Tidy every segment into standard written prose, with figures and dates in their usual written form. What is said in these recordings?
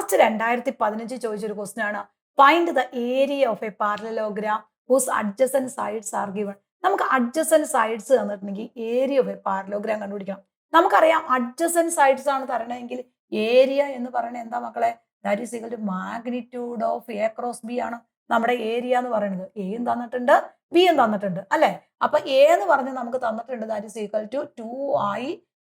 March 2015 ചോദിച്ചൊരു question ആണ്. Find the area of a parallelogram whose adjacent sides are given. നമുക്ക് adjacent sides തന്നിട്ടുണ്ടെങ്കിൽ area of a parallelogram കണ്ടുപിടിക്കണം. നമുക്കറിയാം adjacent sides ആണ് തരണമെങ്കിൽ ഏരിയ എന്ന് പറയുന്നത് എന്താ മക്കളെ? That is equal to magnitude of A cross b ആണ് നമ്മുടെ ഏരിയ എന്ന് പറയുന്നത്. എയും തന്നിട്ടുണ്ട്, ബിയും തന്നിട്ടുണ്ട് അല്ലെ? അപ്പൊ എ എന്ന് പറഞ്ഞ് നമുക്ക് തന്നിട്ടുണ്ട് that is equal to 2i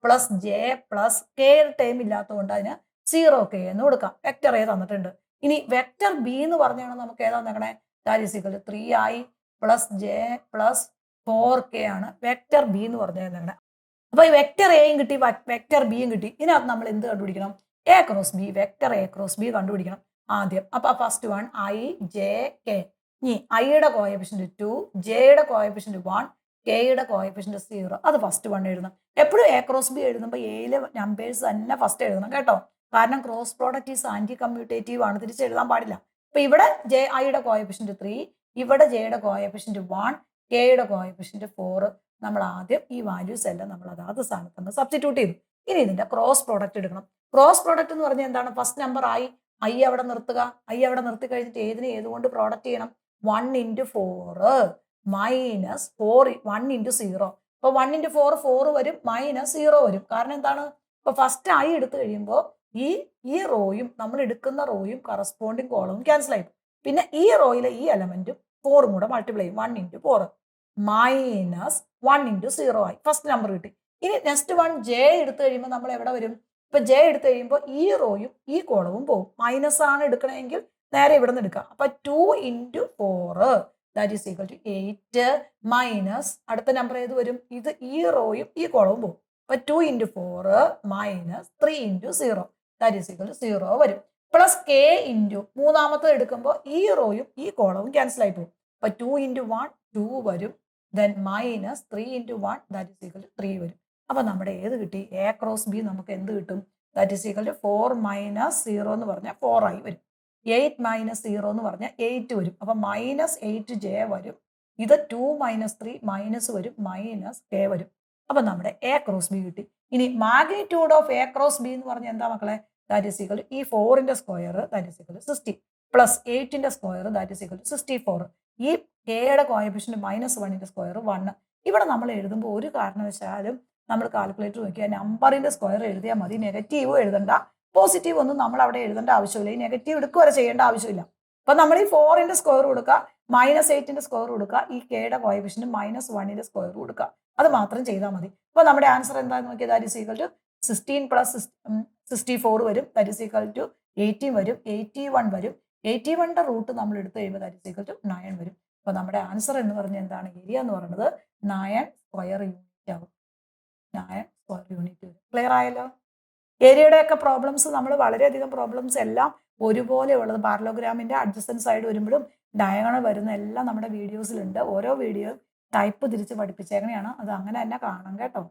plus J plus k time ഇല്ലാത്തതുകൊണ്ട് അതിന് 0k എന്ന് കൊടുക്കാം. വെക്ടർ എ തന്നിട്ടുണ്ട്. ഇനി വെക്ടർ ബി എന്ന് പറഞ്ഞാണ് നമുക്ക് ഏതാ തന്നേക്കണേ? That is equal to 3i plus J plus 4k ആണ് വെക്ടർ ബി എന്ന് പറഞ്ഞു തന്നേക്കണേ. അപ്പൊ ഈ വെക്ടർ എയും കിട്ടി, വെക്ടർ ബിയും കിട്ടി. ഇതിനകത്ത് നമ്മൾ എന്ത് കണ്ടുപിടിക്കണം? A cross B, vector A cross B കണ്ടുപിടിക്കണം ആദ്യം. അപ്പൊ first one i j k. ഇനി ഐയുടെ കോഎഫിഷ്യന്റ് 2, ജെയുടെ കോഎഫിഷ്യന്റ് 1, കെയുടെ കോഎഫിഷ്യന്റ് 0. അത് ഫസ്റ്റ് വൺ എഴുതണം. എപ്പോഴും എ ക്രോസ് ബി എഴുതുമ്പോൾ എയിലെ നമ്പേഴ്സ് തന്നെ ഫസ്റ്റ് എഴുതണം കേട്ടോ. കാരണം cross product is anti commutative ആണ്, തിരിച്ച് എഴുതാൻ പാടില്ല. അപ്പൊ ഇവിടെ ഐയുടെ കോഎഫിഷ്യന്റ് 3, ഇവിടെ ജെയുടെ കോഎഫിഷ്യന്റ് 1, കെയുടെ കോഎഫിഷ്യന്റ് 4. നമ്മൾ ആദ്യം ഈ വാല്യൂസ് എല്ലാം നമ്മൾ അതാത് സ്ഥാനത്ത് സബ്സ്റ്റിറ്റ്യൂട്ട് ചെയ്തു. ഇനി ഇതിന്റെ ക്രോസ് പ്രോഡക്റ്റ് എടുക്കണം. ക്രോസ് പ്രോഡക്റ്റ് എന്ന് പറഞ്ഞാൽ എന്താണ്? ഫസ്റ്റ് നമ്പർ ഐ അവിടെ നിർത്തുക. ഐ അവിടെ നിർത്തി കഴിഞ്ഞിട്ട് ഏതിനെ ഏതുകൊണ്ട് പ്രോഡക്റ്റ് ചെയ്യണം? 1 × 4 മൈനസ് 4 1 × 0. അപ്പൊ 1 × 4 4 വരും, മൈനസ് 0 വരും. കാരണം എന്താണ്? ഇപ്പൊ ഫസ്റ്റ് ഐ എടുത്തു കഴിയുമ്പോൾ ഈ റോയും നമ്മൾ എടുക്കുന്ന റോയും കറസ്പോണ്ടിങ് കോളവും ക്യാൻസൽ ആയി. പിന്നെ ഈ റോയിലെ ഈ എലമെന്റും 4 കൂടെ മൾട്ടിപ്ലൈ ചെയ്യും. 1 × 4 മൈനസ് 1 × 0 ആയി. ഫസ്റ്റ് നമ്പർ കിട്ടി. ഇനി നെക്സ്റ്റ് വൺ ജെ എടുത്തു കഴിയുമ്പോൾ നമ്മൾ എവിടെ വരും? ഇപ്പൊ ജെ എടുത്തു കഴിയുമ്പോൾ ഈ റോയും ഈ കോളവും പോകും. മൈനസ് ആണ് എടുക്കണമെങ്കിൽ നേരെ ഇവിടെ നിന്ന് എടുക്കാം. അപ്പൊ 2 × 4 that is equal to 8 minus അടുത്ത നമ്പർ ഏത് വരും? ഇത് ഈ റോയും ഈ കോളവും പോകും. അപ്പൊ 2 × 4 minus 3 × 0 that is equal to 0 വരും. പ്ലസ് കെ ഇൻറ്റു മൂന്നാമത്തെ എടുക്കുമ്പോൾ ഈ റോയും ഈ കോളവും ക്യാൻസൽ ആയി പോകും. അപ്പൊ 2 × 1 2 വരും. Then minus 3 × 1 that is equal to 3 വരും. അപ്പൊ നമ്മുടെ ഏത് കിട്ടി? എ ക്രോസ് ബി നമുക്ക് എന്ത് കിട്ടും? That is equal to 4 minus 0 എന്ന് പറഞ്ഞാൽ 4 ആയി വരും. 8 മൈനസ് 0 എന്ന് പറഞ്ഞാൽ 8 വരും. അപ്പൊ മൈനസ് 8 ജെ വരും. ഇത് 2 മൈനസ് 3 മൈനസ് വരും, മൈനസ് കെ വരും. അപ്പൊ നമ്മുടെ എ ക്രോസ് ബി കിട്ടി. ഇനി magnitude of A cross B എന്ന് പറഞ്ഞാൽ എന്താ മക്കളെ? ദാറ്റ് ഈസ് ഈക്വൽ ടു ഈ 4ന്റെ square that is equal to 60 plus 8ന്റെ square that is equal to 64. ഈ കെയുടെ കോഎഫിഷ്യന്റ് -1ന്റെ സ്ക്വയർ 1. ഇവിടെ നമ്മൾ എഴുതുമ്പോൾ ഒരു കാരണവശാലും നമ്മൾ കാൽക്കുലേറ്റർ നോക്കിയാൽ നമ്പറിന്റെ സ്ക്വയർ എഴുതിയാൽ മതി. നെഗറ്റീവ് എഴുതണ്ട, പോസിറ്റീവ് ഒന്നും നമ്മൾ അവിടെ എഴുതേണ്ട ആവശ്യമില്ല. ഈ നെഗറ്റീവ് എടുക്കുക വരെ ചെയ്യേണ്ട ആവശ്യമില്ല. അപ്പൊ നമ്മൾ ഈ 4ന്റെ സ്ക്വയർ കൊടുക്കുക, -8ന്റെ സ്ക്വയർ കൊടുക്കുക, ഈ കെയുടെ കോഎഫിഷ്യന്റ് -1ന്റെ സ്ക്വയർ കൊടുക്കുക. അത് മാത്രം ചെയ്താൽ മതി. അപ്പൊ നമ്മുടെ ആൻസർ എന്താണെന്ന് നോക്കിയാൽ that is equal to 16 plus 64 വരും. ദാറ്റ് ഈസ് ഈക്വൽ ടു 18 വരും. 81 വരും. 81ന്റെ റൂട്ട് നമ്മൾ എടുത്തു കഴിയുമ്പോൾ ദാറ്റ് ഈസ് ഈക്വൽ ടു 9 വരും. അപ്പൊ നമ്മുടെ ആൻസർ എന്ന് പറഞ്ഞാൽ എന്താണ്? ഏരിയ എന്ന് പറയുന്നത് 9 സ്ക്വയർ യൂണിറ്റ് ആവും. 9 സ്ക്വയർ യൂണിറ്റ് വരും. ക്ലിയർ ആയല്ലോ? ഏരിയയുടെ ഒക്കെ പ്രോബ്ലംസ് നമ്മൾ വളരെയധികം പ്രോബ്ലംസ് എല്ലാം ഒരുപോലെ ഉള്ളത് പാരലോഗ്രാമിന്റെ അഡ്ജസന്റ് സൈഡ് വരുമ്പോഴും ഡയഗണൽ വരുന്ന എല്ലാം നമ്മുടെ വീഡിയോസിലുണ്ട്. ഓരോ വീഡിയോ ടൈപ്പ് തിരിച്ച് പഠിപ്പിച്ചേക്കണെയാണ്. അത് അങ്ങനെ തന്നെ കാണാം കേട്ടോ.